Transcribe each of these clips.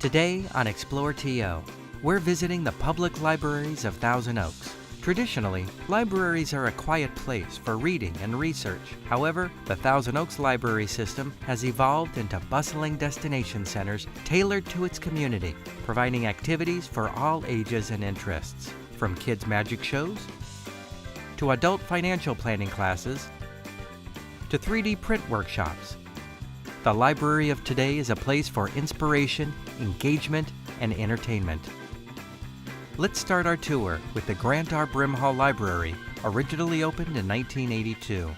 Today on Explore TO, we're visiting the public libraries of Thousand Oaks. Traditionally, libraries are a quiet place for reading and research. However, the Thousand Oaks Library System has evolved into bustling destination centers tailored to its community, providing activities for all ages and interests, from kids' magic shows to adult financial planning classes to 3D print workshops. The library of today is a place for inspiration, engagement, and entertainment. Let's start our tour with the Grant R. Brimhall Library, originally opened in 1982.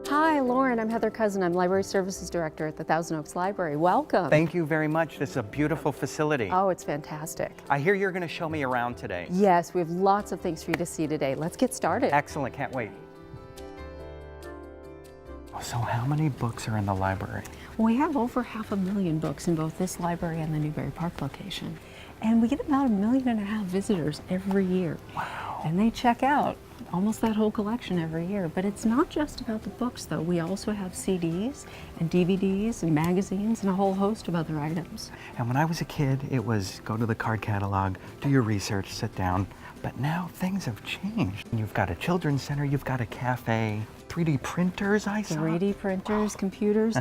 Hi, Lauren. I'm Heather Cousin. I'm Library Services Director at the Thousand Oaks Library. Welcome. Thank you very much. This is a beautiful facility. Oh, it's fantastic. I hear you're going to show me around today. Yes, we have lots of things for you to see today. Let's get started. Excellent. Can't wait. So how many books are in the library? We have over 500,000 books in both this library and the Newbury Park location. And we get about 1.5 million visitors every year. Wow. And they check out almost that whole collection every year. But it's not just about the books, though. We also have CDs and DVDs and magazines and a whole host of other items. And when I was a kid, it was go to the card catalog, do your research, sit down. But now things have changed. You've got a children's center, you've got a cafe, 3D printers I saw. 3D printers, computers.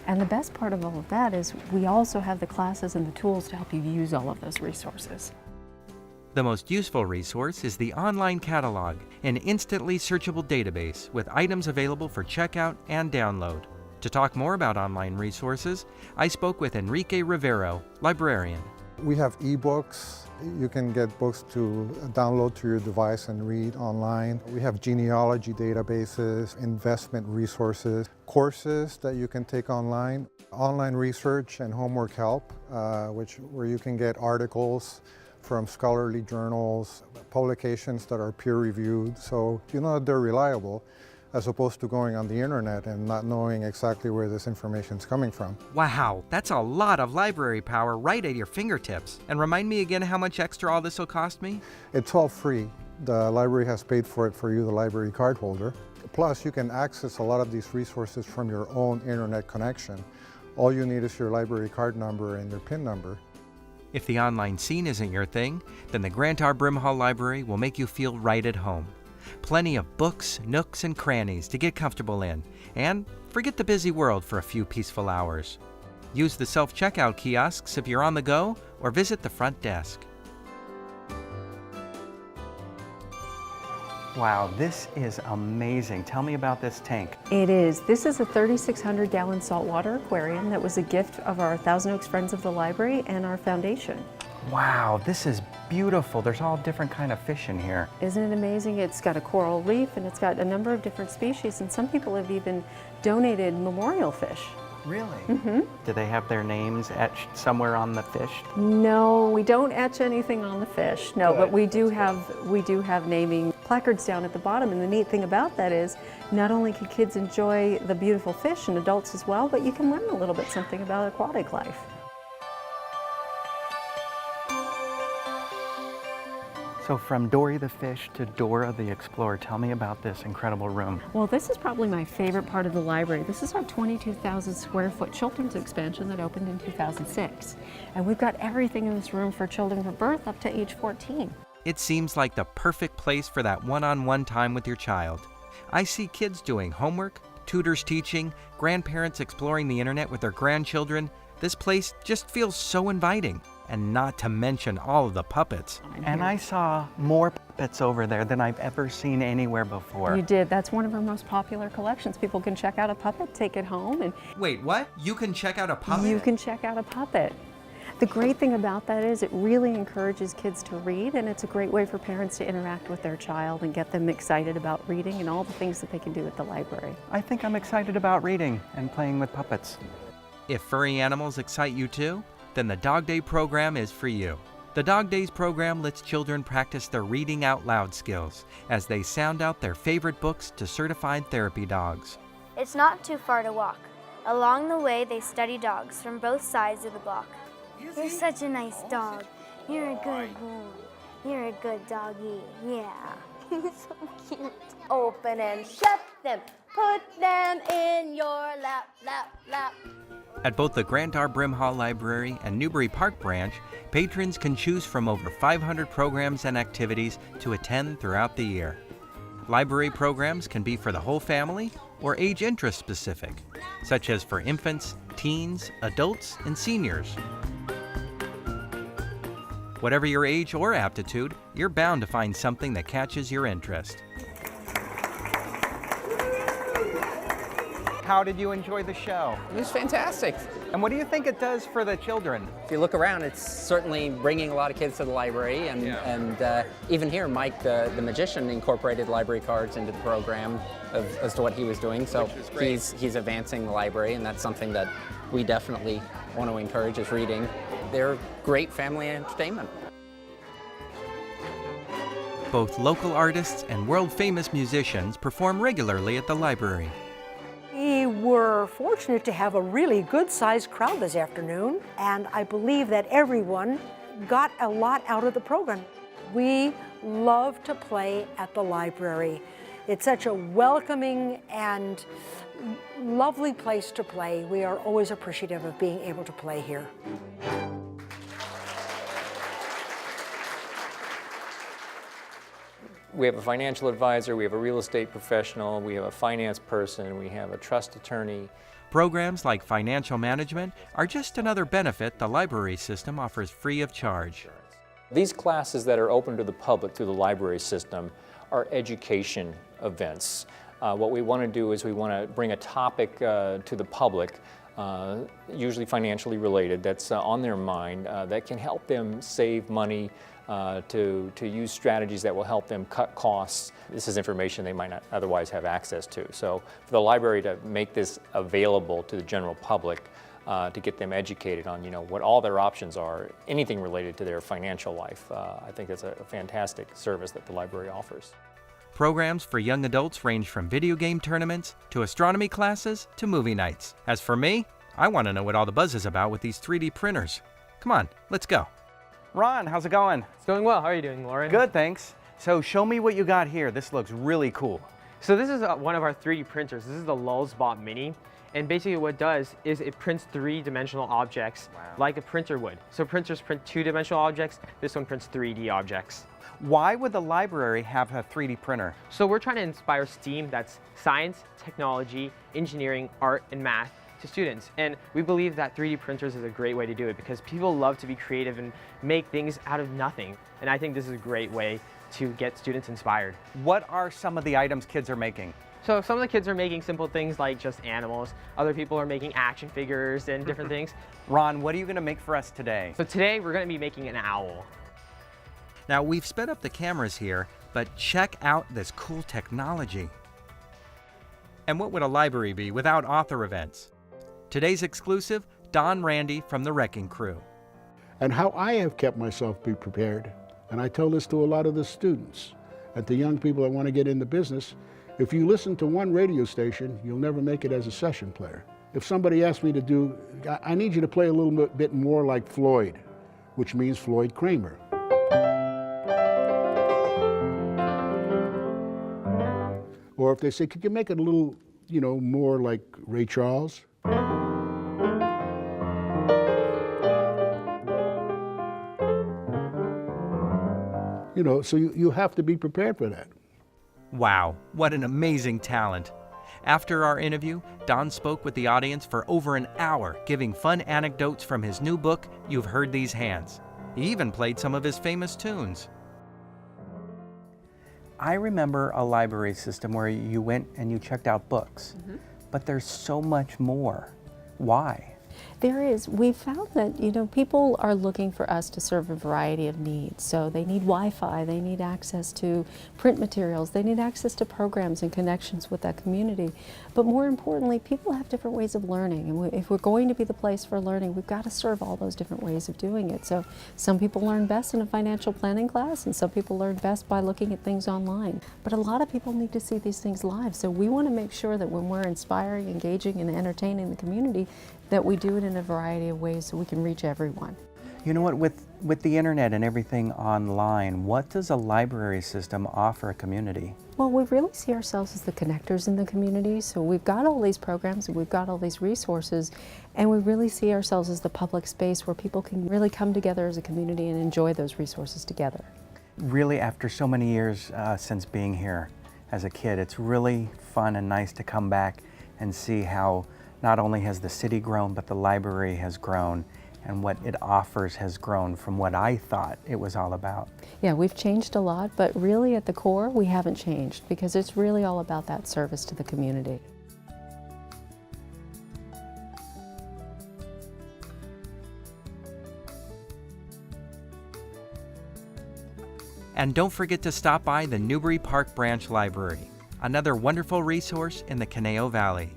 And the best part of all of that is we also have the classes and the tools to help you use all of those resources. The most useful resource is the online catalog, an instantly searchable database with items available for checkout and download. To talk more about online resources, I spoke with Enrique Rivero, librarian. We have ebooks. You can get books to download to your device and read online. We have genealogy databases, investment resources, courses that you can take online research and homework help, where you can get articles from scholarly journals, publications that are peer-reviewed, so you know that they're reliable, as opposed to going on the internet and not knowing exactly where this information is coming from. Wow, that's a lot of library power right at your fingertips. And remind me again how much extra all this will cost me? It's all free. The library has paid for it for you, the library card holder. Plus, you can access a lot of these resources from your own internet connection. All you need is your library card number and your PIN number. If the online scene isn't your thing, then the Grant R. Brimhall Library will make you feel right at home. Plenty of books, nooks, and crannies to get comfortable in, and forget the busy world for a few peaceful hours. Use the self-checkout kiosks if you're on the go, or visit the front desk. Wow, this is amazing. Tell me about this tank. It is. This is a 3,600-gallon saltwater aquarium that was a gift of our Thousand Oaks Friends of the Library and our foundation. Wow, this is beautiful. There's all different kind of fish in here. Isn't it amazing? It's got a coral reef and it's got a number of different species, and some people have even donated memorial fish. Really? Mm-hmm. Do they have their names etched somewhere on the fish? No, we don't etch anything on the fish. No, Good. but we do have naming placards down at the bottom, and the neat thing about that is not only can kids enjoy the beautiful fish, and adults as well, but you can learn a little bit something about aquatic life. So from Dory the fish to Dora the explorer, tell me about this incredible room. Well, this is probably my favorite part of the library. This is our 22,000 square foot children's expansion that opened in 2006. And we've got everything in this room for children from birth up to age 14. It seems like the perfect place for that one-on-one time with your child. I see kids doing homework, tutors teaching, grandparents exploring the internet with their grandchildren. This place just feels so inviting. And not to mention all of the puppets. And I saw more puppets over there than I've ever seen anywhere before. You did. That's one of our most popular collections. People can check out a puppet, take it home, and Wait, what? You can check out a puppet? you can check out a puppet. The great thing about that is it really encourages kids to read, and it's a great way for parents to interact with their child and get them excited about reading and all the things that they can do at the library. I think I'm excited about reading and playing with puppets. If furry animals excite you too, then the Dog Day program is for you. The Dog Days program lets children practice their reading out loud skills as they sound out their favorite books to certified therapy dogs. It's not too far to walk. Along the way, they study dogs from both sides of the block. You're such a nice dog. You're a good boy. You're a good doggy. Yeah. So cute. Open and shut them. Put them in your lap, lap, lap. At both the Grant R. Brimhall Library and Newbury Park Branch, patrons can choose from over 500 programs and activities to attend throughout the year. Library programs can be for the whole family or age interest specific, such as for infants, teens, adults, and seniors. Whatever your age or aptitude, you're bound to find something that catches your interest. How did you enjoy the show? It was fantastic. And what do you think it does for the children? If you look around, it's certainly bringing a lot of kids to the library, and even here, Mike, the magician, incorporated library cards into the program as to what he was doing. So he's advancing the library, and that's something that we definitely want to encourage is reading. They're great family entertainment. Both local artists and world-famous musicians perform regularly at the library. We were fortunate to have a really good-sized crowd this afternoon, and I believe that everyone got a lot out of the program. We love to play at the library. It's such a welcoming and lovely place to play. We are always appreciative of being able to play here. We have a financial advisor, we have a real estate professional, we have a finance person, we have a trust attorney. Programs like financial management are just another benefit the library system offers free of charge. These classes that are open to the public through the library system are education events. What we want to do is we want to bring a topic to the public, usually financially related, that's on their mind, that can help them save money, to use strategies that will help them cut costs. This is information they might not otherwise have access to. So for the library to make this available to the general public, to get them educated on what all their options are, anything related to their financial life, I think that's a fantastic service that the library offers. Programs for young adults range from video game tournaments to astronomy classes to movie nights. As for me, I want to know what all the buzz is about with these 3D printers. Come on, let's go. Ron, how's it going? It's going well. How are you doing, Lauren? Good, thanks. So show me what you got here. This looks really cool. So this is one of our 3D printers. This is the Lulzbot Mini. And basically what it does is it prints 3-dimensional objects like a printer would. So printers print 2-dimensional objects. This one prints 3D objects. Why would the library have a 3D printer? So we're trying to inspire STEAM, that's science, technology, engineering, art, and math, to students. And we believe that 3D printers is a great way to do it because people love to be creative and make things out of nothing. And I think this is a great way to get students inspired. What are some of the items kids are making? So some of the kids are making simple things like just animals. Other people are making action figures and different things. Ron, what are you going to make for us today? So today we're going to be making an owl. Now we've sped up the cameras here, but check out this cool technology. And what would a library be without author events? Today's exclusive, Don Randy from the Wrecking Crew. And how I have kept myself be prepared, and I tell this to a lot of the students and to young people that want to get into business, if you listen to one radio station, you'll never make it as a session player. If somebody asks me to do, I need you to play a little bit more like Floyd, which means Floyd Kramer. Or if they say, could you make it a little, more like Ray Charles? So you have to be prepared for that. Wow, what an amazing talent. After our interview, Don spoke with the audience for over an hour, giving fun anecdotes from his new book, You've Heard These Hands. He even played some of his famous tunes. I remember a library system where you went and you checked out books, but there's so much more. Why? There is. We've found that, people are looking for us to serve a variety of needs. So they need Wi-Fi, they need access to print materials, they need access to programs and connections with that community. But more importantly, people have different ways of learning. And if we're going to be the place for learning, we've got to serve all those different ways of doing it. So some people learn best in a financial planning class, and some people learn best by looking at things online. But a lot of people need to see these things live. So we want to make sure that when we're inspiring, engaging, and entertaining the community, that we do it in a variety of ways so we can reach everyone. You know what, with the internet and everything online, what does a library system offer a community? Well, we really see ourselves as the connectors in the community. So we've got all these programs and we've got all these resources, and we really see ourselves as the public space where people can really come together as a community and enjoy those resources together. Really, after so many years since being here as a kid, it's really fun and nice to come back and see how not only has the city grown, but the library has grown, and what it offers has grown from what I thought it was all about. Yeah, we've changed a lot, but really at the core, we haven't changed, because it's really all about that service to the community. And don't forget to stop by the Newbury Park Branch Library, another wonderful resource in the Conejo Valley.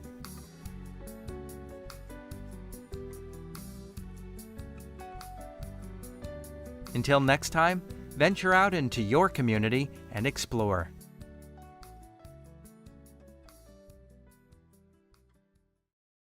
Until next time, venture out into your community and explore.